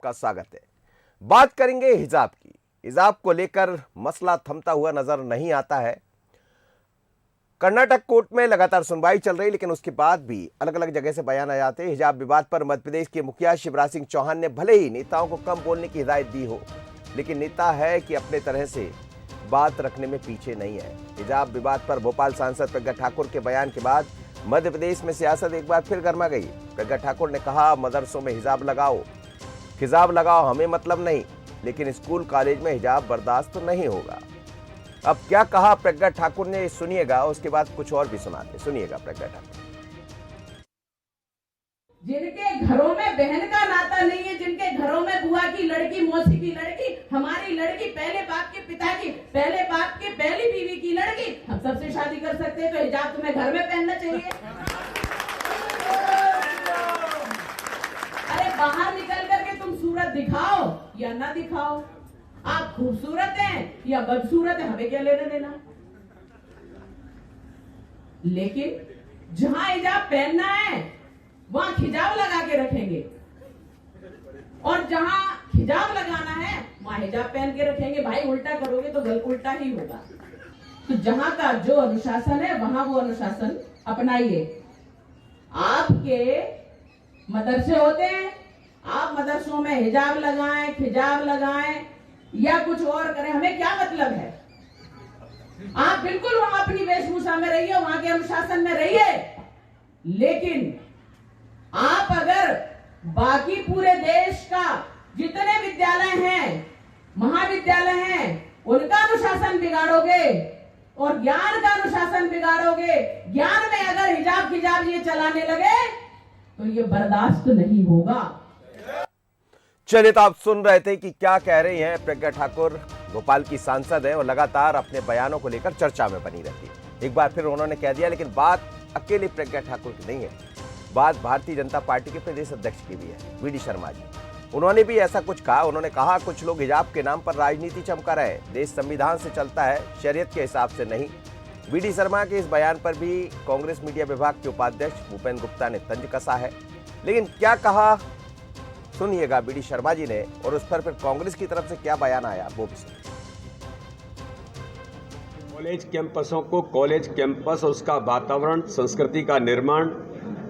आपका स्वागत है। बात करेंगे हिजाब की। हिजाब को लेकर मसला थमता हुआ नजर नहीं आता है। कर्नाटक कोर्ट में लगातार सुनवाई चल रही, लेकिन उसके बाद भी अलग अलग जगह से बयान आ जाते हैं। हिजाब विवाद पर मध्य प्रदेश के मुखिया शिवराज सिंह चौहान ने भले ही नेताओं को कम बोलने की हिदायत दी हो, लेकिन नेता है कि अपने तरह से बात रखने में पीछे नहीं है। हिजाब विवाद पर भोपाल सांसद प्रज्ञा ठाकुर के बयान के बाद मध्य प्रदेश में सियासत एक बार फिर गर्मा गई। प्रज्ञा ठाकुर ने कहा, मदरसों में हिजाब लगाओ, खिजाब लगाओ, हमें मतलब नहीं, लेकिन स्कूल कॉलेज में हिजाब बर्दाश्त नहीं होगा। अब क्या कहा प्रज्ञा ठाकुर ने, सुनिएगा, उसके बाद कुछ और भी सुनाते। सुनिएगा प्रज्ञा ठाकुर। जिनके घरों में बहन का नाता नहीं है, जिनके घरों में बुआ की लड़की, मौसी की लड़की, हमारी लड़की, पहले बाप के पिता की, पहले बाप के पहली बीवी की लड़की, हम सबसे शादी कर सकते हैं, तो हिजाब तुम्हें घर में पहनना चाहिए। अरे बाहर निकल करके तुम सूरत दिखाओ या ना दिखाओ, आप खूबसूरत हैं या बदसूरत हैं, हमें क्या लेना देना। लेकिन जहां हिजाब पहनना है वहां खिजाब लगा के रखेंगे, और जहां हिजाब लगाना है वहां हिजाब पहन के रखेंगे। भाई उल्टा करोगे तो गल उल्टा ही होगा। तो जहां का जो अनुशासन है वहां वो अनुशासन अपनाइए। आपके मदरसे होते हैं, आप मदरसों में हिजाब लगाएं, खिजाब लगाएं या कुछ और करें, हमें क्या मतलब है। आप बिल्कुल वहां अपनी वेशभूषा में रहिए, वहां के अनुशासन में रहिए, लेकिन आप अगर बाकी पूरे देश का जितने विद्यालय हैं, महाविद्यालय हैं, उनका अनुशासन बिगाड़ोगे और ज्ञान का अनुशासन बिगाड़ोगे, ज्ञान में अगर हिजाब खिजाब ये चलाने लगे तो ये बर्दाश्त नहीं होगा। चलिए, तो आप सुन रहे थे कि क्या कह रही हैं प्रज्ञा ठाकुर। भोपाल की सांसद है और लगातार अपने बयानों को लेकर चर्चा में बनी रहती है। एक बार फिर उन्होंने कह दिया, लेकिन बात अकेले प्रज्ञा ठाकुर की नहीं है, बात भारतीय जनता पार्टी के प्रदेश अध्यक्ष की भी है, वीडी शर्मा जी। उन्होंने भी ऐसा कुछ कहा। उन्होंने कहा, कुछ लोग हिजाब के नाम पर राजनीति चमका रहे हैं, देश संविधान से चलता है, शरीयत के हिसाब से नहीं। वीडी शर्मा के इस बयान पर भी कांग्रेस मीडिया विभाग के उपाध्यक्ष भूपेंद्र गुप्ता ने तंज कसा है। लेकिन क्या कहा, सुनिएगा वीडी शर्मा जी ने, और उस पर फिर कांग्रेस की तरफ से क्या बयान आया वो भी सुनिए। कॉलेज कैंपसों को कॉलेज कैंपस और उसका वातावरण, संस्कृति का निर्माण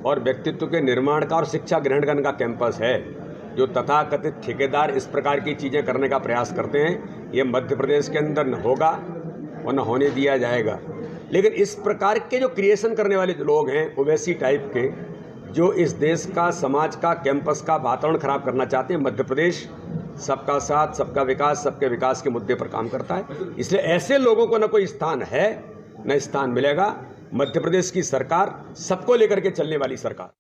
और व्यक्तित्व के निर्माण का और शिक्षा ग्रहण करने का कैंपस है। जो तथाकथित ठेकेदार इस प्रकार की चीज़ें करने का प्रयास करते हैं, ये मध्य प्रदेश के अंदर न होगा और न होने दिया जाएगा। लेकिन इस प्रकार के जो क्रिएशन करने वाले लोग हैं, ओवैसी टाइप के, जो इस देश का, समाज का, कैंपस का वातावरण खराब करना चाहते हैं। मध्य प्रदेश सबका साथ, सबका विकास, सबके विकास के मुद्दे पर काम करता है, इसलिए ऐसे लोगों को न कोई स्थान है न स्थान मिलेगा। मध्य प्रदेश की सरकार सबको लेकर के चलने वाली सरकार।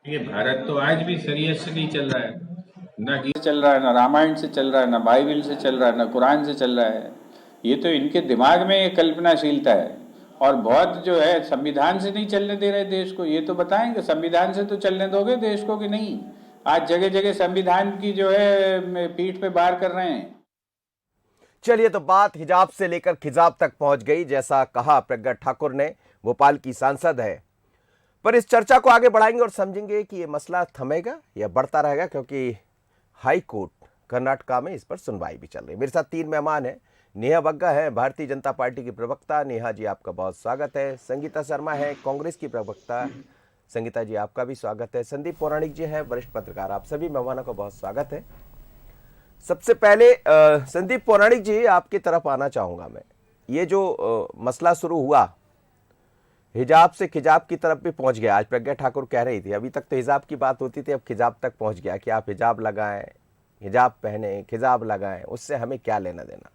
ये भारत तो आज भी शरीयत से नहीं चल रहा है, ना गीता चल रहा है, ना रामायण से चल रहा है, ना बाइबल से चल रहा है, ना कुरान से चल रहा है। ये तो इनके दिमाग में ये कल्पनाशीलता है, और बहुत जो है संविधान से नहीं चलने दे रहे देश को। ये तो बताएंगे संविधान से तो चलने दोगे देश को कि नहीं। आज जगह जगह संविधान की जो है पीठ पे बार कर रहे हैं। चलिए, तो बात हिजाब से लेकर खिजाब तक पहुंच गई। जैसा कहा प्रज्ञा ठाकुर ने, भोपाल की सांसद है, पर इस चर्चा को आगे बढ़ाएंगे और समझेंगे कि यह मसला थमेगा या बढ़ता रहेगा, क्योंकि हाई कोर्ट कर्नाटका में इस पर सुनवाई भी चल रही है। मेरे साथ 3 मेहमान हैं। नेहा बग्गा है, भारतीय जनता पार्टी की प्रवक्ता। नेहा जी, आपका बहुत स्वागत है। संगीता शर्मा है, कांग्रेस की प्रवक्ता। संगीता जी, आपका भी स्वागत है। संदीप पौराणिक जी हैं, वरिष्ठ पत्रकार। आप सभी मेहमानों का बहुत स्वागत है। सबसे पहले संदीप पौराणिक जी, आपकी तरफ आना चाहूंगा मैं। ये जो मसला शुरू हुआ, हिजाब से खिजाब की तरफ भी पहुंच गया। आज प्रज्ञा ठाकुर कह रही थी, अभी तक तो हिजाब की बात होती थी, अब खिजाब तक पहुंच गया कि आप हिजाब लगाएं, हिजाब पहने, खिजाब लगाएं, उससे हमें क्या लेना देना।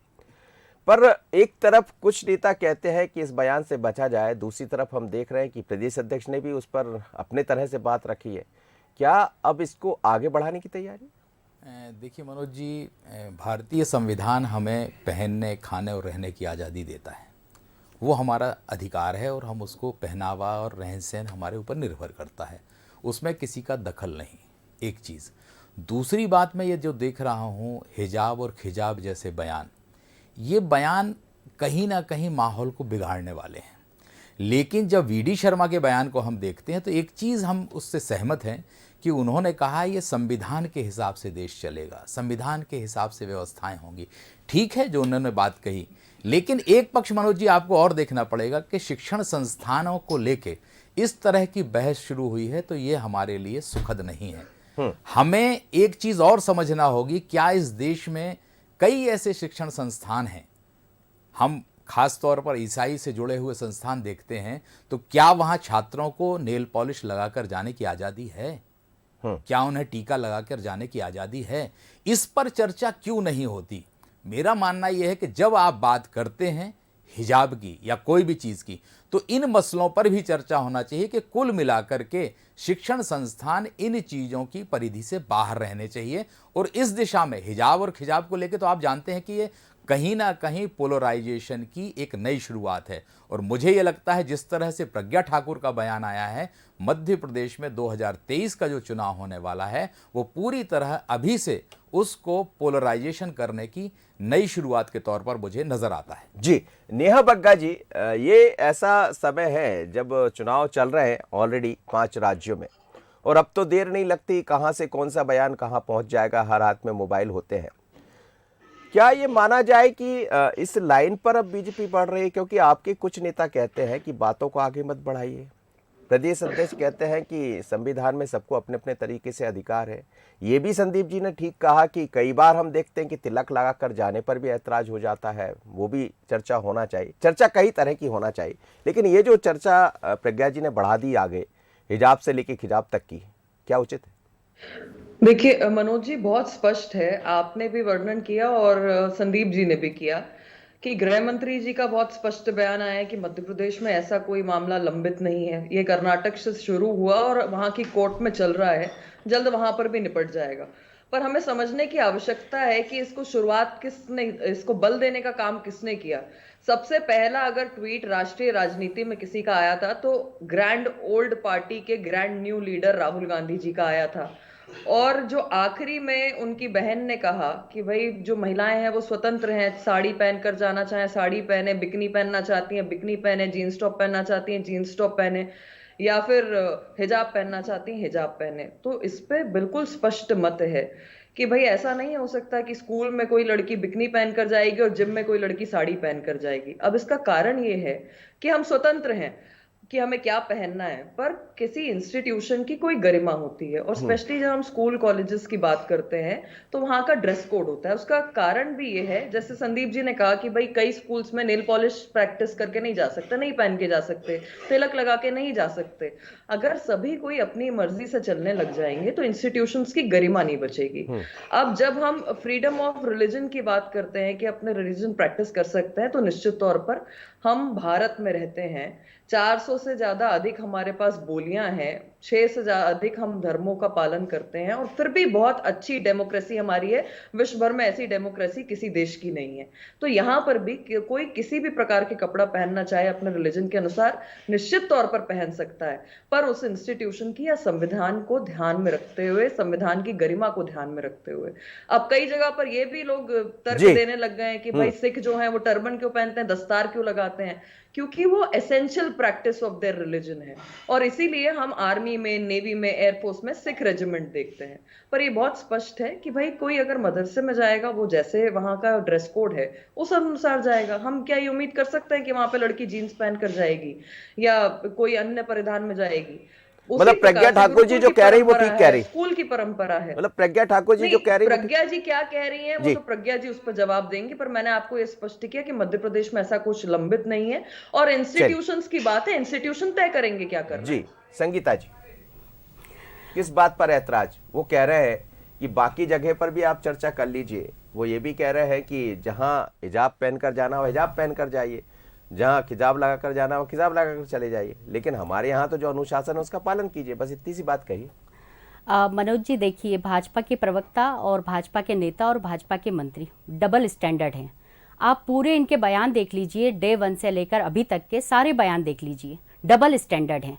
पर एक तरफ कुछ नेता कहते हैं कि इस बयान से बचा जाए, दूसरी तरफ हम देख रहे हैं कि प्रदेश अध्यक्ष ने भी उस पर अपने तरह से बात रखी है। क्या अब इसको आगे बढ़ाने की तैयारी? देखिए मनोज जी, भारतीय संविधान हमें पहनने, खाने और रहने की आज़ादी देता है। वो हमारा अधिकार है और हम उसको पहनावा और रहन सहन हमारे ऊपर निर्भर करता है, उसमें किसी का दखल नहीं। एक चीज़। दूसरी बात, मैं ये जो देख रहा हूँ हिजाब और खिजाब जैसे बयान, ये बयान कहीं ना कहीं माहौल को बिगाड़ने वाले हैं। लेकिन जब वीडी शर्मा के बयान को हम देखते हैं तो एक चीज़ हम उससे सहमत हैं कि उन्होंने कहा ये संविधान के हिसाब से देश चलेगा, संविधान के हिसाब से व्यवस्थाएं होंगी। ठीक है जो उन्होंने बात कही, लेकिन एक पक्ष मनोज जी आपको और देखना पड़ेगा कि शिक्षण संस्थानों को लेके इस तरह की बहस शुरू हुई है, तो ये हमारे लिए सुखद नहीं है। हमें एक चीज़ और समझना होगी, क्या इस देश में कई ऐसे शिक्षण संस्थान हैं, हम खास तौर पर ईसाई से जुड़े हुए संस्थान देखते हैं, तो क्या वहाँ छात्रों को नेल पॉलिश लगाकर जाने की आज़ादी है? क्या उन्हें टीका लगाकर जाने की आज़ादी है? इस पर चर्चा क्यों नहीं होती? मेरा मानना यह है कि जब आप बात करते हैं हिजाब की या कोई भी चीज़ की, तो इन मसलों पर भी चर्चा होना चाहिए कि कुल मिलाकर के शिक्षण संस्थान इन चीज़ों की परिधि से बाहर रहने चाहिए। और इस दिशा में हिजाब और खिजाब को लेकर तो आप जानते हैं कि ये कहीं ना कहीं पोलराइजेशन की एक नई शुरुआत है। और मुझे ये लगता है जिस तरह से प्रज्ञा ठाकुर का बयान आया है, मध्य प्रदेश में 2023 का जो चुनाव होने वाला है वो पूरी तरह अभी से उसको पोलराइजेशन करने की नई शुरुआत के तौर पर मुझे नजर आता है। जी नेहा बग्गा जी, ये ऐसा समय है जब चुनाव चल रहे हैं ऑलरेडी 5 राज्यों में, और अब तो देर नहीं लगती कहां से कौन सा बयान कहां पहुंच जाएगा, हर हाथ में मोबाइल होते हैं। क्या ये माना जाए कि इस लाइन पर अब बीजेपी बढ़ रही है? क्योंकि आपके कुछ नेता कहते हैं कि बातों को आगे मत बढ़ाइए, प्रदेश अध्यक्ष कहते हैं कि संविधान में सबको अपने अपने तरीके से अधिकार है। ये भी संदीप जी ने ठीक कहा कि कई बार हम देखते हैं कि तिलक लगा कर जाने पर भी ऐतराज हो जाता है, वो भी चर्चा होना चाहिए। चर्चा कई तरह की होना चाहिए, लेकिन ये जो चर्चा प्रज्ञा जी ने बढ़ा दी आगे हिजाब से लेके खिजाब तक की, क्या उचित है? देखिए मनोज जी, बहुत स्पष्ट है, आपने भी वर्णन किया और संदीप जी ने भी किया कि गृह मंत्री जी का बहुत स्पष्ट बयान आया है कि मध्य प्रदेश में ऐसा कोई मामला लंबित नहीं है। ये कर्नाटक से शुरू हुआ और वहां की कोर्ट में चल रहा है, जल्द वहां पर भी निपट जाएगा। पर हमें समझने की आवश्यकता है कि इसको शुरुआत किसने, इसको बल देने का काम किसने किया। सबसे पहला अगर ट्वीट राष्ट्रीय राजनीति में किसी का आया था तो ग्रैंड ओल्ड पार्टी के grand new leader Rahul Gandhi ji का आया था। और जो आखिरी में उनकी बहन ने कहा कि भाई जो महिलाएं हैं वो स्वतंत्र हैं, साड़ी पहनकर जाना चाहे साड़ी पहने, बिकनी पहनना चाहती हैं बिकनी पहने, जीन्स टॉप पहनना चाहती हैं जीन्स टॉप पहने, या फिर हिजाब पहनना चाहती हैं हिजाब पहने। तो इस पे बिल्कुल स्पष्ट मत है कि भाई ऐसा नहीं हो सकता कि स्कूल में कोई लड़की बिकनी पहनकर जाएगी और जिम में कोई लड़की साड़ी पहनकर जाएगी। अब इसका कारण ये है कि हम स्वतंत्र हैं कि हमें क्या पहनना है, पर किसी इंस्टीट्यूशन की कोई गरिमा होती है। और स्पेशली जब हम स्कूल कॉलेजेस की बात करते हैं तो वहां का ड्रेस कोड होता है। उसका कारण भी ये है, जैसे संदीप जी ने कहा कि भाई कई स्कूल्स में नेल पॉलिश प्रैक्टिस करके नहीं जा सकते, नहीं पहन के जा सकते, तिलक लगा के नहीं जा सकते। अगर सभी कोई अपनी मर्जी से चलने लग जाएंगे तो इंस्टीट्यूशंस की गरिमा नहीं बचेगी। अब जब हम फ्रीडम ऑफ रिलीजन की बात करते हैं कि अपने रिलीजन प्रैक्टिस कर सकते हैं, तो निश्चित तौर पर हम भारत में रहते हैं, 400 से ज्यादा अधिक हमारे पास बोलियां हैं, 6 से ज्यादा अधिक हम धर्मों का पालन करते हैं, और फिर भी बहुत अच्छी डेमोक्रेसी हमारी है। विश्व भर में ऐसी डेमोक्रेसी किसी देश की नहीं है। तो यहाँ पर भी कोई किसी भी प्रकार के कपड़ा पहनना चाहे अपने रिलीजन के अनुसार निश्चित तौर पर पहन सकता है, पर उस इंस्टीट्यूशन की या संविधान को ध्यान में रखते हुए, संविधान की गरिमा को ध्यान में रखते हुए। अब कई जगह पर यह भी लोग तर्क देने लग गए हैं कि भाई सिख जो है वो टर्बन क्यों पहनते हैं, दस्तार क्यों लगाते हैं, क्योंकि वो essential practice of their religion है। और इसीलिए हम आर्मी में, नेवी में, एयरफोर्स में सिख रेजिमेंट देखते हैं। पर ये बहुत स्पष्ट है कि भाई कोई अगर मदरसे में जाएगा, वो जैसे वहां का ड्रेस कोड है उस अनुसार जाएगा। हम क्या ये उम्मीद कर सकते हैं कि वहां पे लड़की जीन्स पहनकर जाएगी या कोई अन्य परिधान में जाएगी? मतलब प्रज्ञा ठाकुर जी जो कह रही वो ठीक कह रही, स्कूल की परंपरा है। मतलब प्रज्ञा ठाकुर जी जो कह रही, प्रज्ञा जी क्या कह रही हैं वो तो प्रज्ञा जी उस पर जवाब देंगी, पर मैंने आपको ये स्पष्ट किया कि मध्य प्रदेश में ऐसा कुछ लंबित नहीं है। और इंस्टीट्यूशंस की बात है, इंस्टीट्यूशन तय करेंगे क्या करना। जी संगीता जी, किस बात पर ऐतराज? वो कह रहे हैं कि बाकी जगह पर भी आप चर्चा कर लीजिए। वो ये भी कह रहे हैं कि जहां हिजाब पहनकर जाना हो हिजाब पहनकर जाइए, जहाँ खिजाब लगाकर जाना हो खिजाब लगाकर चले जाइए, लेकिन हमारे यहाँ तो जो अनुशासन है उसका पालन कीजिए। बस इतनी सी बात कही। मनोज जी देखिए, भाजपा के प्रवक्ता और भाजपा के नेता और भाजपा के मंत्री डबल स्टैंडर्ड हैं। आप पूरे इनके बयान देख लीजिए, डे 1 से लेकर अभी तक के सारे बयान देख लीजिए, डबल स्टैंडर्ड हैं।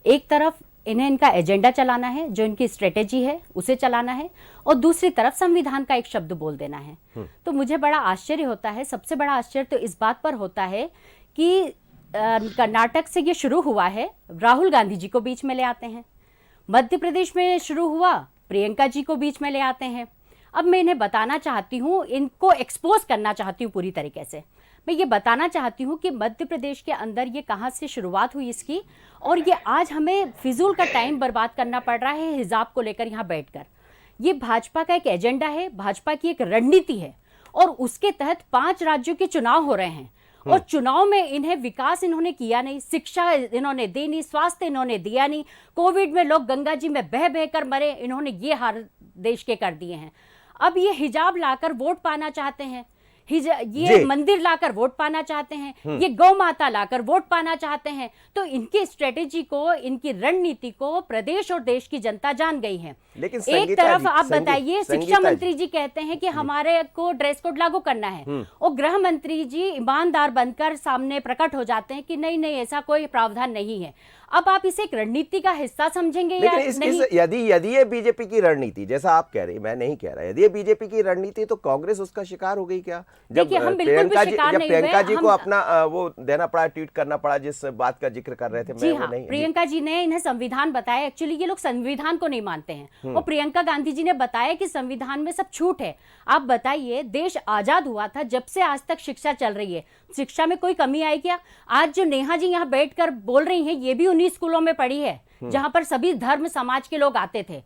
एक तरफ इन्हें इनका एजेंडा चलाना है, जो इनकी स्ट्रेटेजी है उसे चलाना है, और दूसरी तरफ संविधान का एक शब्द बोल देना है। तो मुझे बड़ा आश्चर्य होता है, सबसे बड़ा आश्चर्य तो इस बात पर होता है कि कर्नाटक से ये शुरू हुआ है, राहुल गांधी जी को बीच में ले आते हैं। मध्य प्रदेश में शुरू हुआ, प्रियंका जी को बीच में ले आते हैं। अब मैं इन्हें बताना चाहती हूँ, इनको एक्सपोज करना चाहती हूँ पूरी तरीके से। मैं ये बताना चाहती हूँ कि मध्य प्रदेश के अंदर ये कहाँ से शुरुआत हुई इसकी, और ये आज हमें फिजूल का टाइम बर्बाद करना पड़ रहा है हिजाब को लेकर यहाँ बैठकर। ये भाजपा का एक एजेंडा है, भाजपा की एक रणनीति है, और उसके तहत 5 राज्यों के चुनाव हो रहे हैं, और चुनाव में इन्हें विकास इन्होंने किया नहीं, शिक्षा इन्होंने दी नहीं, स्वास्थ्य इन्होंने दिया नहीं, कोविड में लोग गंगा जी में बह बह कर मरे, इन्होंने ये हाल देश के कर दिए हैं। अब ये हिजाब लाकर वोट पाना चाहते हैं, ये मंदिर लाकर वोट पाना चाहते हैं, ये गौ माता लाकर वोट पाना चाहते हैं। तो इनकी स्ट्रेटेजी को, इनकी रणनीति को प्रदेश और देश की जनता जान गई है। लेकिन एक तरफ आप बताइए, शिक्षा मंत्री जी कहते हैं कि हमारे को ड्रेस कोड लागू करना है, और गृह मंत्री जी ईमानदार बनकर सामने प्रकट हो जाते हैं कि नहीं नहीं ऐसा कोई प्रावधान नहीं है। अब आप इसे एक रणनीति का हिस्सा समझेंगे या नहीं? यदि ये बीजेपी की रणनीति, जैसा आप कह रही, मैं नहीं कह रहा, यदि ये बीजेपी की रणनीति तो कांग्रेस उसका शिकार हो गई क्या? जब प्रियंका जी को अपना वो देना पड़ा, ट्वीट करना पड़ा, जिस बात का जिक्र कर रहे थे, जी हाँ, प्रियंका जी ने इन्हें संविधान बताया। एक्चुअली ये लोग संविधान को नहीं मानते हैं, और प्रियंका गांधी जी ने बताया कि संविधान में सब छूट है। आप बताइए, देश आजाद हुआ था, जब से आज तक शिक्षा चल रही है, शिक्षा में कोई कमी आई क्या? आज जो नेहा जी यहाँ बैठकर बोल रही हैं, ये भी उन्हीं स्कूलों में पढ़ी है जहां पर सभी धर्म समाज के लोग आते थे।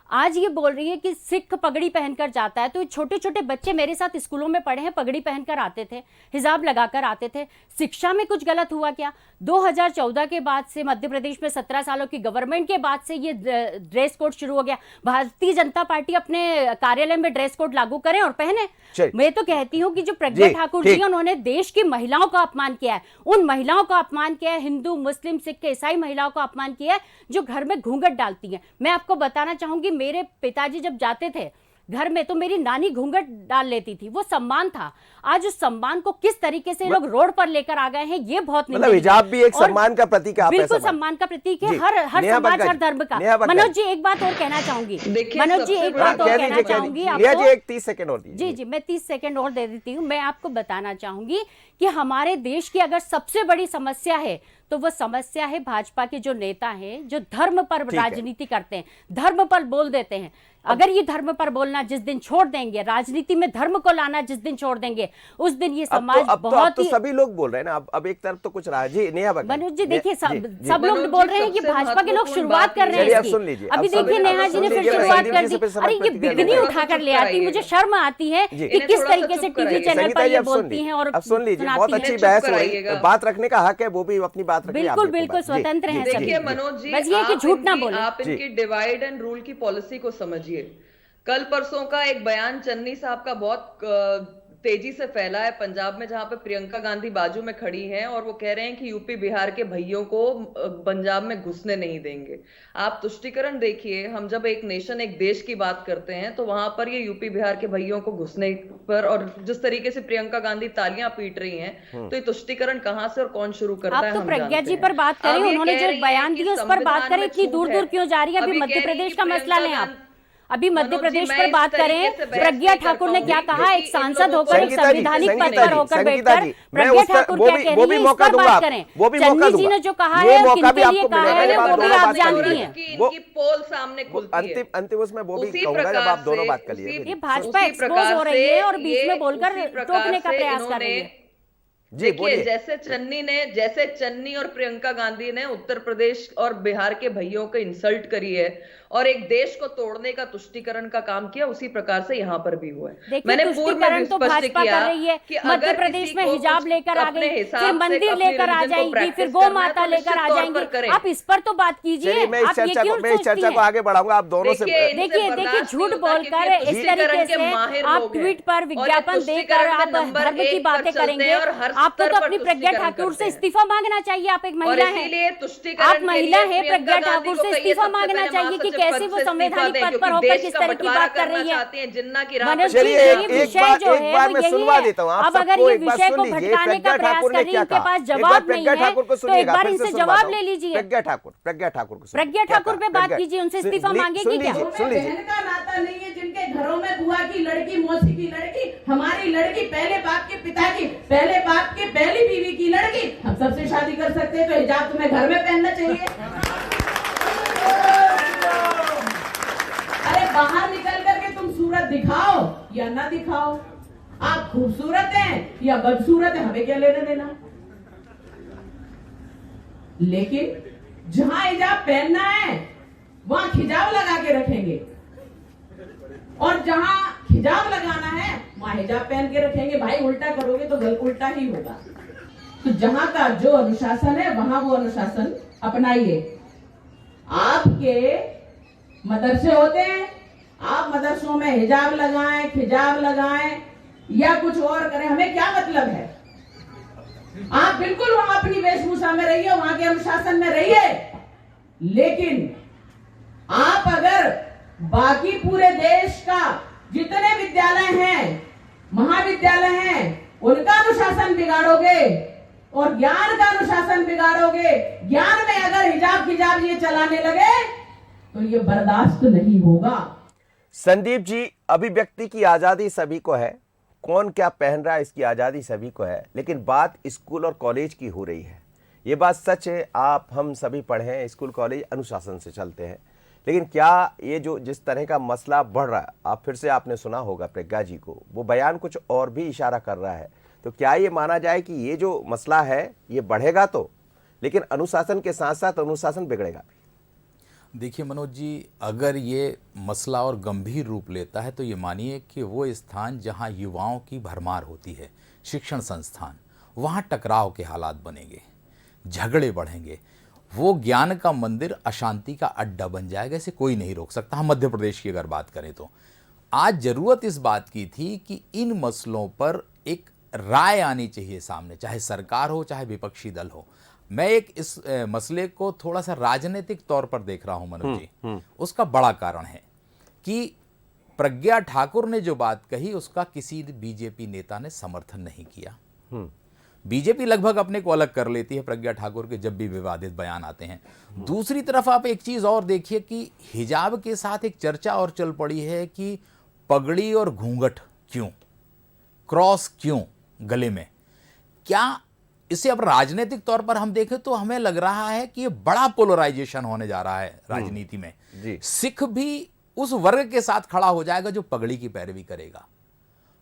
आज ये बोल रही है कि सिख पगड़ी पहनकर जाता है, तो छोटे छोटे बच्चे मेरे साथ स्कूलों में पढ़े हैं, पगड़ी पहनकर आते थे, हिजाब लगाकर आते थे। शिक्षा में कुछ गलत हुआ क्या? 2014 के बाद से, मध्य प्रदेश में 17 सालों की गवर्नमेंट के बाद से ये ड्रेस कोड शुरू हो गया। भारतीय जनता पार्टी अपने कार्यालय में ड्रेस कोड लागू करें और पहने। मैं तो कहती हूँ कि जो प्रज्ञा ठाकुर जी, उन्होंने देश की महिलाओं का अपमान किया है, उन महिलाओं का अपमान किया है, हिंदू मुस्लिम सिख ईसाई महिलाओं का अपमान किया है जो घर में घूंघट डालती हैं। मैं आपको बताना चाहूंगी, मेरे पिताजी जब जाते थे घर में तो मेरी नानी घूंघट डाल लेती थी, वो सम्मान था। आज उस सम्मान को किस तरीके से लोग रोड पर लेकर आ गए हैं, ये बहुत मतलब हिजाब भी एक सम्मान का प्रतीक है। बिल्कुल सम्मान का प्रतीक है, हर समाज हर धर्म का। मनोज जी एक बात और कहना चाहूंगी, मनोज जी एक बात और कहना चाहूंगी आपको, 30 सेकंड और दीजिए। जी मैं 30 सेकंड और दे देती हूँ। मैं आपको बताना चाहूंगी कि हमारे देश की अगर सबसे बड़ी समस्या है तो वो समस्या है भाजपा के जो नेता हैं, जो धर्म पर राजनीति करते हैं, धर्म पर बोल देते हैं। अगर ये धर्म पर बोलना जिस दिन छोड़ देंगे, राजनीति में धर्म को लाना जिस दिन छोड़ देंगे, उस दिन ये समाज बहुत ही सभी लोग बोल रहे हैं ना। अब एक तरफ तो कुछ रहा जी, नेहा मनोज जी देखिए, सब लोग बोल रहे हैं कि भाजपा के लोग शुरुआत कर रहे हैं। अभी देखिए नेहा जी ने फिर शुरुआत कर दी। अरे ये बिगनी उठाकर ले आती, मुझे शर्म आती है कि किस तरीके से टीवी चैनल पर ये बोलती हैं। और अब सुन लीजिए, बहुत अच्छी बहस हो रही है, बात रखने का हक है, वो भी अपनी बात रखिए। बिल्कुल बिल्कुल स्वतंत्र है। देखिए मनोज जी, बस ये कि झूठ ना बोले। आप इनकी डिवाइड एंड रूल की पॉलिसी को समझिए। कल परसों का एक बयान चन्नी साहब का बहुत तेजी से फैला है पंजाब में, जहां पे प्रियंका गांधी बाजू में खड़ी हैं और वो कह रहे हैं कि यूपी बिहार के भइयों को पंजाब में घुसने नहीं देंगे। आप तुष्टीकरण देखिए, हम जब एक नेशन, एक देश की बात करते हैं तो वहां पर ये यूपी बिहार के भइयों को घुसने पर, और जिस तरीके से प्रियंका गांधी तालियां पीट रही हैं, तो ये तुष्टीकरण कहां से और कौन शुरू करता है? आप तो प्रज्ञा जी पर बात करें, उन्होंने जो बयान दिया उस पर बात करें, इतनी दूर दूर क्यों जा रही है? अभी मध्य प्रदेश का मसला लें आप, अभी मध्य प्रदेश पर बात करें। प्रज्ञा ठाकुर ने क्या कहा, एक सांसद होकर, एक संवैधानिक पद पर होकर बैठकर प्रज्ञा ठाकुर क्या कह रही है, इस पर बात करें। चन्नी जी ने जो कहा है, किनके लिए कहा है, वो भी आप जानती हैं। इनकी पोल सामने खुलती है। अंतिम उसमें वो भी कहूंगा जब आप दोनों बात कर लिए। ये भाजपा एक्सपोज हो रही है और बीच में बोलकर टोकने का प्रयास कर रही है। देखिए, जैसे चन्नी और प्रियंका गांधी ने उत्तर प्रदेश और बिहार के भइयों को इंसल्ट करी है और एक देश को तोड़ने का तुष्टीकरण का काम किया, उसी प्रकार से यहाँ पर भी हुआ है। मैंने पूर्व में भी स्पष्ट किया कि मध्य प्रदेश में हिजाब लेकर आ गई, फिर मंदिर लेकर आ जाएंगी, फिर गौ माता लेकर आ जाएंगी। आप इस पर तो बात कीजिए। मैं इस चर्चा को आगे बढ़ाऊंगा, आप दोनों से। देखिए झूठ बोलकर इस तरीके से आप ट्वीट पर विज्ञापन देकर आप धर्म की बातें करेंगे। आपको तो अपनी प्रज्ञा ठाकुर से इस्तीफा मांगना चाहिए। आप एक महिला है, आप महिला है, प्रज्ञा ठाकुर से इस्तीफा मांगना चाहिए कि कैसे वो संवैधानिक पद पर होकर किस तरह की बात कर रही है। मनोज जी, ये विषय जो है वो यही है। अब अगर ये विषय को भटकाने का प्रयास कर रही है, इनके पास जवाब नहीं है, तो एक बार इनसे जवाब ले लीजिए। प्रज्ञा ठाकुर पे बात कीजिए, उनसे इस्तीफा मांगेगी क्या? बहन का नाता नहीं है, जिनके घरों में बुआ की लड़की, मौसी की लड़की, हमारी लड़की, पहले बाप के पिता की, पहले बाप के पहली बीवी की लड़की, हम सबसे शादी कर सकते हैं, तो हिजाब तुम्हें घर में पहनना चाहिए। बाहर निकल करके तुम सूरत दिखाओ या ना दिखाओ, आप खूबसूरत हैं या बदसूरत हैं, हमें क्या लेना देना। लेकिन जहां हिजाब पहनना है वहां खिजाव लगा के रखेंगे, और जहां हिजाब लगाना है वहां हिजाब पहन के रखेंगे। भाई उल्टा करोगे तो गलत उल्टा ही होगा। तो जहां का जो अनुशासन है वहां वो अनुशासन अपनाइए। आपके मदरसे होते हैं, आप मदरसों में हिजाब लगाएं, खिजाब लगाएं या कुछ और करें, हमें क्या मतलब है। आप बिल्कुल वहां अपनी वेशभूषा में रहिए, वहां के अनुशासन में रहिए, लेकिन आप अगर बाकी पूरे देश का जितने विद्यालय हैं, महाविद्यालय हैं, उनका अनुशासन बिगाड़ोगे और ज्ञान का अनुशासन बिगाड़ोगे, ज्ञान में अगर हिजाब खिजाब ये चलाने लगे तो ये बर्दाश्त नहीं होगा। संदीप जी, अभिव्यक्ति की आज़ादी सभी को है, कौन क्या पहन रहा है इसकी आज़ादी सभी को है, लेकिन बात स्कूल और कॉलेज की हो रही है। ये बात सच है, आप हम सभी पढ़े हैं, स्कूल कॉलेज अनुशासन से चलते हैं, लेकिन क्या ये जो जिस तरह का मसला बढ़ रहा है, आप फिर से आपने सुना होगा प्रज्ञा जी को, वो बयान कुछ और भी इशारा कर रहा है, तो क्या ये माना जाए कि ये जो मसला है ये बढ़ेगा तो, लेकिन अनुशासन के साथ साथ अनुशासन बिगड़ेगा? देखिए मनोज जी, अगर ये मसला और गंभीर रूप लेता है तो ये मानिए कि वो स्थान जहाँ युवाओं की भरमार होती है, शिक्षण संस्थान, वहाँ टकराव के हालात बनेंगे, झगड़े बढ़ेंगे, वो ज्ञान का मंदिर अशांति का अड्डा बन जाएगा। इसे कोई नहीं रोक सकता। हम मध्य प्रदेश की अगर बात करें तो आज ज़रूरत इस बात की थी कि इन मसलों पर एक राय आनी चाहिए सामने, चाहे सरकार हो चाहे विपक्षी दल हो। मैं एक इस मसले को थोड़ा सा राजनीतिक तौर पर देख रहा हूं मनोज जी। उसका बड़ा कारण है कि प्रज्ञा ठाकुर ने जो बात कही उसका किसी बीजेपी नेता ने समर्थन नहीं किया। बीजेपी लगभग अपने को अलग कर लेती है प्रज्ञा ठाकुर के जब भी विवादित बयान आते हैं। दूसरी तरफ आप एक चीज और देखिए कि हिजाब के साथ एक चर्चा और चल पड़ी है कि पगड़ी और घूंघट क्यों, क्रॉस क्यों गले में, क्या इसे अब राजनीतिक तौर पर हम देखें तो हमें लग रहा है कि ये बड़ा पोलराइजेशन होने जा रहा है राजनीति में। सिख भी उस वर्ग के साथ खड़ा हो जाएगा जो पगड़ी की पैरवी करेगा।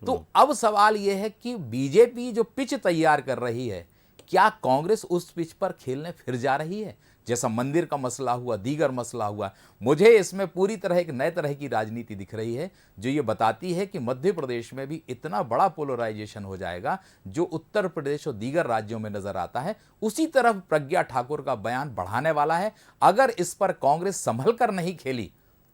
तो अब सवाल यह है कि बीजेपी जो पिच तैयार कर रही है, क्या कांग्रेस उस पिच पर खेलने फिर जा रही है? जैसा मंदिर का मसला हुआ, दीगर मसला हुआ, मुझे इसमें पूरी तरह एक नए तरह की राजनीति दिख रही है जो ये बताती है कि मध्य प्रदेश में भी इतना बड़ा पोलराइजेशन हो जाएगा जो उत्तर प्रदेश और दीगर राज्यों में नजर आता है। उसी तरफ प्रज्ञा ठाकुर का बयान बढ़ाने वाला है। अगर इस पर कांग्रेस संभल कर नहीं खेली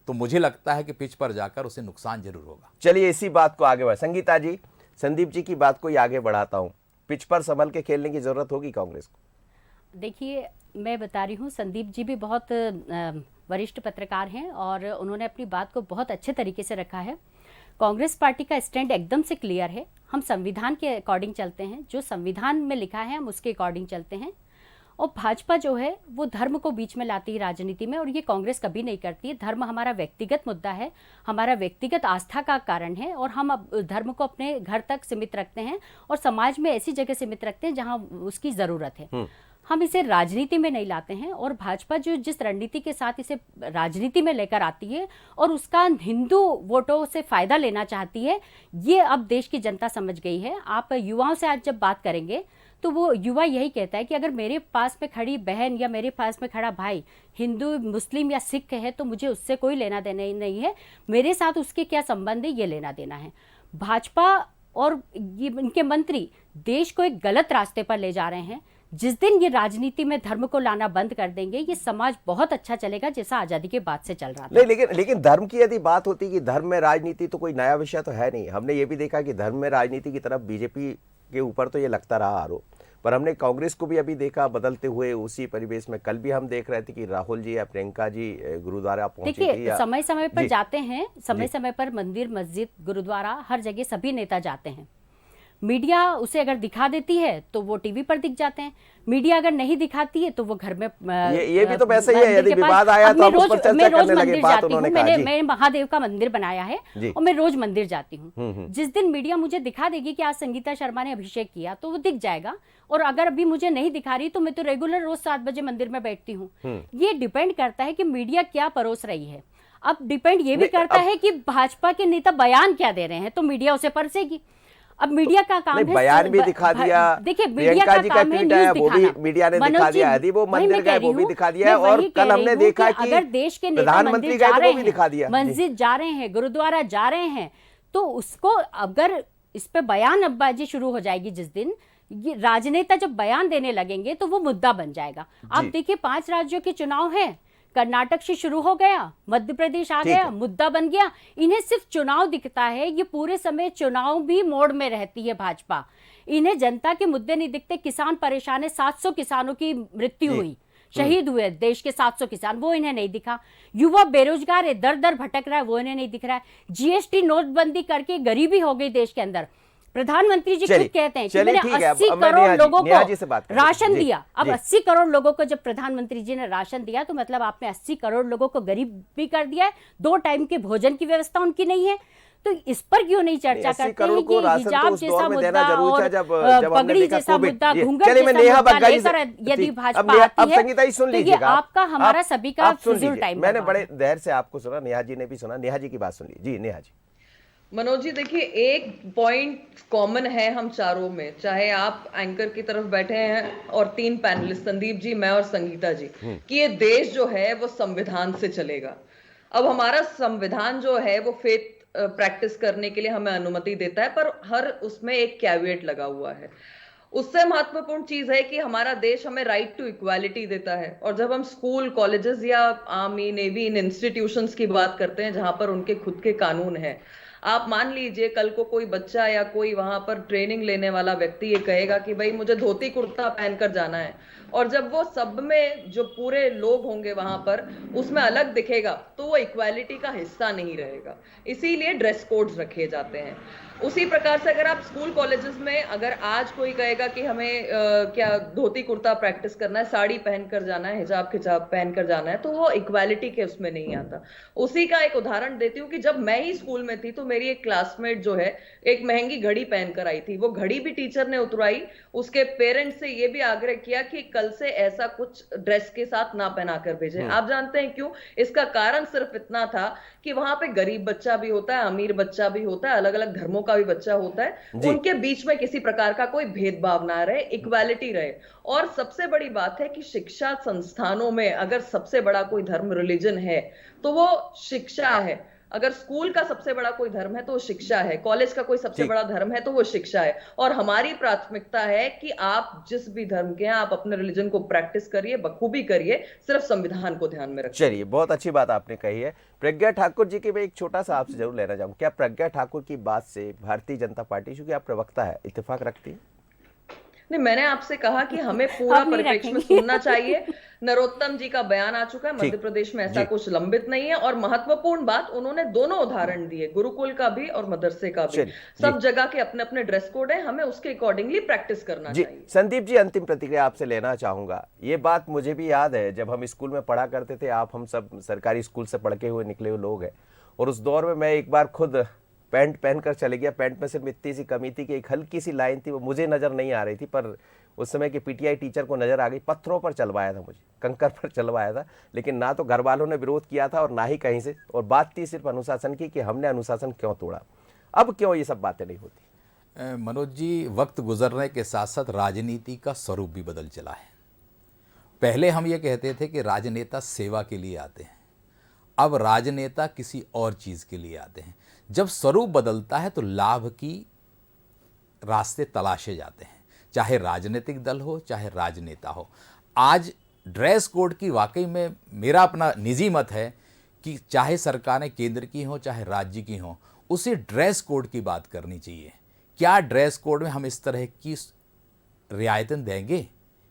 तो मुझे लगता है कि पिच पर जाकर उसे नुकसान जरूर होगा। चलिए इसी बात को आगे बढ़, संगीता जी, संदीप जी की बात को ही आगे बढ़ाता हूं, पिच पर संभल के खेलने की जरूरत होगी कांग्रेस को? देखिए, मैं बता रही हूँ, संदीप जी भी बहुत वरिष्ठ पत्रकार हैं और उन्होंने अपनी बात को बहुत अच्छे तरीके से रखा है। कांग्रेस पार्टी का स्टैंड एकदम से क्लियर है। हम संविधान के अकॉर्डिंग चलते हैं, जो संविधान में लिखा है हम उसके अकॉर्डिंग चलते हैं। और भाजपा जो है वो धर्म को बीच में लाती है राजनीति में, और ये कांग्रेस कभी नहीं करती है। धर्म हमारा व्यक्तिगत मुद्दा है, हमारा व्यक्तिगत आस्था का कारण है, और हम अब धर्म को अपने घर तक सीमित रखते हैं और समाज में ऐसी जगह सीमित रखते हैं जहां उसकी ज़रूरत है। हम इसे राजनीति में नहीं लाते हैं। और भाजपा जो जिस रणनीति के साथ इसे राजनीति में लेकर आती है और उसका हिंदू वोटों से फ़ायदा लेना चाहती है, ये अब देश की जनता समझ गई है। आप युवाओं से आज जब बात करेंगे तो वो युवा यही कहता है कि अगर मेरे पास में खड़ी बहन या मेरे पास में खड़ा भाई हिंदू, मुस्लिम या सिख है तो मुझे उससे कोई लेना देना ही नहीं है, मेरे साथ उसके क्या संबंध है, ये लेना देना है। भाजपा और ये इनके मंत्री देश को एक गलत रास्ते पर ले जा रहे हैं। जिस दिन ये राजनीति में धर्म को लाना बंद कर देंगे, ये समाज बहुत अच्छा चलेगा जैसा आजादी के बाद से चल रहा था। नहीं, लेकिन धर्म की यदि बात होती कि धर्म में राजनीति, तो कोई नया विषय तो है नहीं। हमने ये भी देखा कि धर्म में राजनीति की तरफ बीजेपी के ऊपर तो ये लगता रहा आरोप, पर हमने कांग्रेस को भी अभी देखा बदलते हुए उसी परिवेश में। कल भी हम देख रहे थे कि राहुल जी या प्रियंका जी गुरुद्वारा पहुंचे थे। देखिए, समय समय पर जाते हैं, समय समय पर मंदिर, मस्जिद, गुरुद्वारा, हर जगह सभी नेता जाते हैं। मीडिया उसे अगर दिखा देती है तो वो टीवी पर दिख जाते हैं, मीडिया अगर नहीं दिखाती है तो वो घर में। ये भी तो वैसे ही है, यदि विवाद आया तो आप उस पर चर्चा करने लगे, बात उन्होंने कहा। मैंने महादेव का मंदिर बनाया है और मैं रोज मंदिर जाती हूँ। जिस दिन मीडिया मुझे दिखा देगी कि आज संगीता शर्मा ने अभिषेक किया तो वो दिख जाएगा, और अगर अभी मुझे नहीं दिखा रही तो मैं तो रेगुलर रोज 7 बजे मंदिर में बैठती हूँ। ये डिपेंड करता है कि मीडिया क्या परोस रही है। अब डिपेंड ये भी करता है कि भाजपा के नेता बयान क्या दे रहे हैं, तो मीडिया उसे परसेगी। अब मीडिया का काम है, बयान भी दिखा दिया, देखिए मीडिया प्रियंका का जी का काम है ट्वीट आया न्यूज वो भी दिखाना। मीडिया ने दिखा दिया, यदि वो मंदिर गए वो भी दिखा दिया है, और कल हमने देखा कि अगर देश के नेता प्रधानमंत्री मंदिर गए जा तो रहे वो भी दिखा दिया। हैं, मस्जिद जा रहे हैं, गुरुद्वारा जा रहे हैं, तो उसको अगर इस पे बयानबाजी शुरू हो जाएगी जिस दिन, ये राजनेता जब बयान देने लगेंगे तो वो मुद्दा बन जाएगा। आप देखिए 5 राज्यों के चुनाव हैं, कर्नाटक से शुरू हो गया, मध्य प्रदेश आ गया, मुद्दा बन गया। इन्हें सिर्फ चुनाव दिखता है, ये पूरे समय चुनाव भी मोड में रहती है भाजपा। इन्हें जनता के मुद्दे नहीं दिखते। किसान परेशान है, 700 किसानों की मृत्यु हुई, शहीद हुए देश के 700 किसान, वो इन्हें नहीं दिखा। युवा बेरोजगार है, दर दर भटक रहा है, वो इन्हें नहीं दिख रहा है। जीएसटी नोटबंदी करके गरीबी हो गई देश के अंदर। प्रधानमंत्री जी खुद कहते हैं कि मैंने 80 करोड़ लोगों को राशन दिया। अब 80 करोड़ लोगों को जब प्रधानमंत्री जी ने राशन दिया तो मतलब आपने 80 करोड़ लोगों को गरीब भी कर दिया है। 2 टाइम के भोजन की व्यवस्था उनकी नहीं है। तो इस पर क्यों नहीं चर्चा करते हैं कि हिजाब जैसा मुद्दा और पगड़ी जैसा मुद्दा, घूंघट जैसा मुद्दा लेकर यदि भाजपा आती है तो ये आपका हमारा सभी का फिजूल टाइम। मैंने बड़े देर से आपको सुना, नेहा जी ने भी सुना, नेहा जी की बात सुन ली। जी नेहा जी। मनोज जी देखिए, एक पॉइंट कॉमन है हम चारों में, चाहे आप एंकर की तरफ बैठे हैं और 3 पैनलिस्ट संदीप जी, मैं और संगीता जी, कि ये देश जो है वो संविधान से चलेगा। अब हमारा संविधान जो है वो फेथ प्रैक्टिस करने के लिए हमें अनुमति देता है, पर हर उसमें एक कैविएट लगा हुआ है। उससे महत्वपूर्ण चीज है कि हमारा देश हमें राइट टू इक्वालिटी देता है। और जब हम स्कूल, कॉलेजेस या आर्मी, नेवी, इन इंस्टीट्यूशंस की बात करते हैं जहां पर उनके खुद के कानून हैं, आप मान लीजिए कल को कोई बच्चा या कोई वहां पर ट्रेनिंग लेने वाला व्यक्ति ये कहेगा कि भाई मुझे धोती कुर्ता पहनकर जाना है, और जब वो सब में जो पूरे लोग होंगे वहां पर उसमें अलग दिखेगा तो वो इक्वालिटी का हिस्सा नहीं रहेगा। इसीलिए ड्रेस कोड्स रखे जाते हैं। उसी प्रकार से अगर आप स्कूल कॉलेजेस में अगर आज कोई कहेगा कि हमें क्या धोती कुर्ता प्रैक्टिस करना है, साड़ी पहनकर जाना है, हिजाब खिजाब पहनकर जाना है, तो वो इक्वालिटी के उसमें नहीं आता। उसी का एक उदाहरण देती हूँ कि जब मैं ही स्कूल में थी तो मेरी एक क्लासमेट जो है एक महंगी घड़ी पहनकर आई थी। वो घड़ी भी टीचर ने उतरवाई, उसके पेरेंट्स से ये भी आग्रह किया कि कल से ऐसा कुछ ड्रेस के साथ ना पहनाकर भेजें। आप जानते हैं क्यों? इसका कारण सिर्फ इतना था कि वहां पे गरीब बच्चा भी होता है, अमीर बच्चा भी होता है, अलग अलग धर्मों का भी बच्चा होता है, उनके बीच में किसी प्रकार का कोई भेदभाव ना रहे, इक्वालिटी रहे। और सबसे बड़ी बात है कि शिक्षा संस्थानों में अगर सबसे बड़ा कोई धर्म, रिलीजन है तो वो शिक्षा है। अगर स्कूल का सबसे बड़ा कोई धर्म है तो वो शिक्षा है, कॉलेज का कोई सबसे बड़ा धर्म है तो वो शिक्षा है। और हमारी प्राथमिकता है कि आप जिस भी धर्म के हैं आप अपने रिलीजन को प्रैक्टिस करिए, बखूबी करिए, सिर्फ संविधान को ध्यान में रखिए। चलिए, बहुत अच्छी बात आपने कही है। प्रज्ञा ठाकुर जी की मैं एक छोटा सा आपसे जरूर लेना चाहूंगा, क्या प्रज्ञा ठाकुर की बात से भारतीय जनता पार्टी, चूंकि आप प्रवक्ता है, इत्तेफाक रखती है? नहीं, मैंने आपसे कहा कि हमें पूरा परिप्रेक्ष्य में सुनना चाहिए। नरोत्तम जी का बयान आ चुका है, मध्य प्रदेश में ऐसा कुछ लंबित नहीं है। और महत्वपूर्ण बात, उन्होंने दोनों उदाहरण दिए, गुरुकुल का भी और मदरसे का भी। सब जगह के अपने अपने ड्रेस कोड है, हमें उसके अकॉर्डिंगली प्रैक्टिस करना चाहिए। संदीप जी, अंतिम प्रतिक्रिया आपसे लेना चाहूंगा। ये बात मुझे भी याद है, जब हम स्कूल में पढ़ा करते थे, आप हम सब सरकारी स्कूल से पढ़ के हुए निकले हुए लोग हैं, और उस दौर में मैं एक बार खुद पैंट पहनकर चले गया। पैंट में सिर्फ इतनी सी कमी थी कि एक हल्की सी लाइन थी, वो मुझे नजर नहीं आ रही थी, पर उस समय के पीटीआई टीचर को नजर आ गई। पत्थरों पर चलवाया था मुझे, कंकर पर चलवाया था, लेकिन ना तो घर वालों ने विरोध किया था और ना ही कहीं से। और बात थी सिर्फ अनुशासन की कि हमने अनुशासन क्यों तोड़ा। अब क्यों ये सब बातें नहीं होती? मनोज जी, वक्त गुजरने के साथ साथ राजनीति का स्वरूप भी बदल चला है। पहले हम ये कहते थे कि राजनेता सेवा के लिए आते हैं, अब राजनेता किसी और चीज़ के लिए आते हैं। जब स्वरूप बदलता है तो लाभ की रास्ते तलाशे जाते हैं, चाहे राजनीतिक दल हो चाहे राजनेता हो। आज ड्रेस कोड की वाकई में मेरा अपना निजी मत है कि चाहे सरकारें केंद्र की हों चाहे राज्य की हों, उसी ड्रेस कोड की बात करनी चाहिए। क्या ड्रेस कोड में हम इस तरह की रियायतें देंगे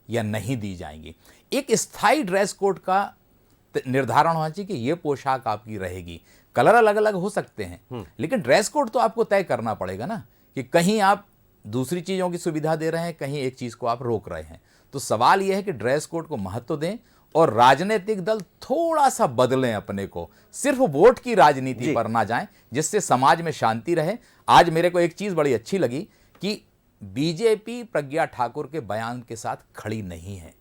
या नहीं दी जाएंगी? एक स्थायी ड्रेस कोड का निर्धारण होना चाहिए कि ये पोशाक आपकी रहेगी। कलर अलग अलग हो सकते हैं, लेकिन ड्रेस कोड तो आपको तय करना पड़ेगा ना, कि कहीं आप दूसरी चीज़ों की सुविधा दे रहे हैं, कहीं एक चीज़ को आप रोक रहे हैं। तो सवाल यह है कि ड्रेस कोड को महत्व दें और राजनीतिक दल थोड़ा सा बदलें अपने को, सिर्फ वोट की राजनीति पर ना जाएं, जिससे समाज में शांति रहे। आज मेरे को एक चीज़ बड़ी अच्छी लगी कि बीजेपी प्रज्ञा ठाकुर के बयान के साथ खड़ी नहीं है।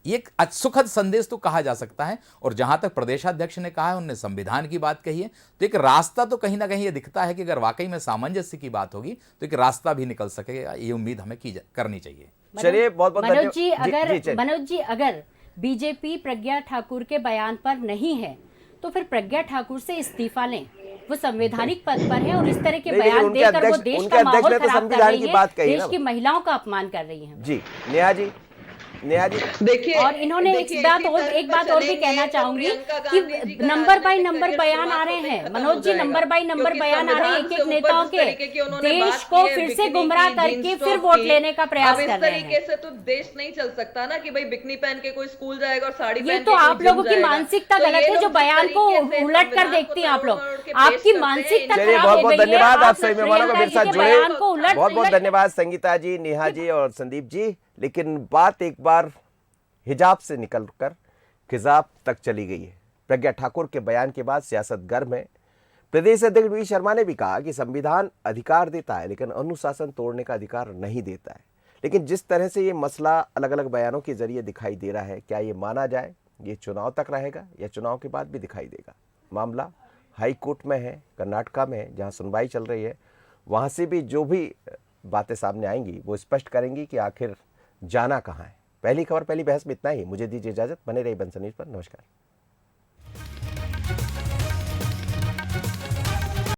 ये एक सुखद संदेश तो कहा जा सकता है। और जहां तक प्रदेशाध्यक्ष ने कहा है, उन्होंने संविधान की बात कही है, तो एक रास्ता तो कहीं ना कहीं ये दिखता है कि अगर वाकई में सामंजस्य की बात होगी तो एक रास्ता भी निकल सकेगा। ये उम्मीद हमें करनी चाहिए। चलिए, बहुत बहुत मनोज जी, चलिए। मनोज जी, अगर बीजेपी प्रज्ञा ठाकुर के बयान पर नहीं है तो फिर प्रज्ञा ठाकुर से इस्तीफा लें। वो संवैधानिक पद पर है और इस तरह के नहीं, बयान उनके देकर वो अध्यक्ष- देश उनके का अध्यक्ष माहौल ने तो खराब कर संविधान रही की है, बात कही देश ना। की महिलाओं का अपमान कर रही है। जी, नेहा जी, नेहा जी, देखिए, और इन्होंने एक बात और भी कहना चाहूंगी कि नंबर बाय नंबर बयान आ रहे हैं Manoj ji, number by number बयान आ रहे हैं एक नेताओं के, देश को फिर से गुमराह करके फिर वोट लेने का प्रयास कर रहे हैं। तरीके से तो देश नहीं चल सकता ना कि भाई बिकनी पहन के कोई स्कूल जाएगा और साड़ी ये पहन तो के कोई आप जिम लोगों की जाएगा। मानसिकता तो ये गलत है, लोग जो जिस बयान को तरीके से उलट कर संविधान देखती हैं आप लोग। तोड़ के पेश आपकी करते हैं, मानसिकता चलिए, खराब बहुत हो बहुत गई है। धन्यवाद आप आप सभी मेहमानों को मेरे साथ जुड़े। बयान को उलट बहुत बहुत धन्यवाद संगीता जी, नेहा जी और संदीप जी। लेकिन बात एक बार हिजाब से निकलकर खिजाब तक चली गई है। प्रज्ञा ठाकुर के बयान के बाद सियासत गर्म है। प्रदेश अध्यक्ष वी शर्मा ने भी कहा कि संविधान अधिकार देता है लेकिन अनुशासन तोड़ने का अधिकार नहीं देता है। लेकिन जिस तरह से ये मसला अलग अलग बयानों के जरिए दिखाई दे रहा है, क्या ये माना जाए? ये चुनाव तक रहेगा या चुनाव के बाद भी दिखाई देगा? मामला हाई कोर्ट में है, कर्नाटका में है, जहाँ सुनवाई चल रही है। वहाँ से भी जो भी बातें सामने आएंगी वो स्पष्ट करेंगी कि आखिर जाना कहाँ है। पहली खबर, पहली बहस में इतना ही। मुझे दीजिए इजाजत, बने रहिए बंसल न्यूज़ पर। नमस्कार।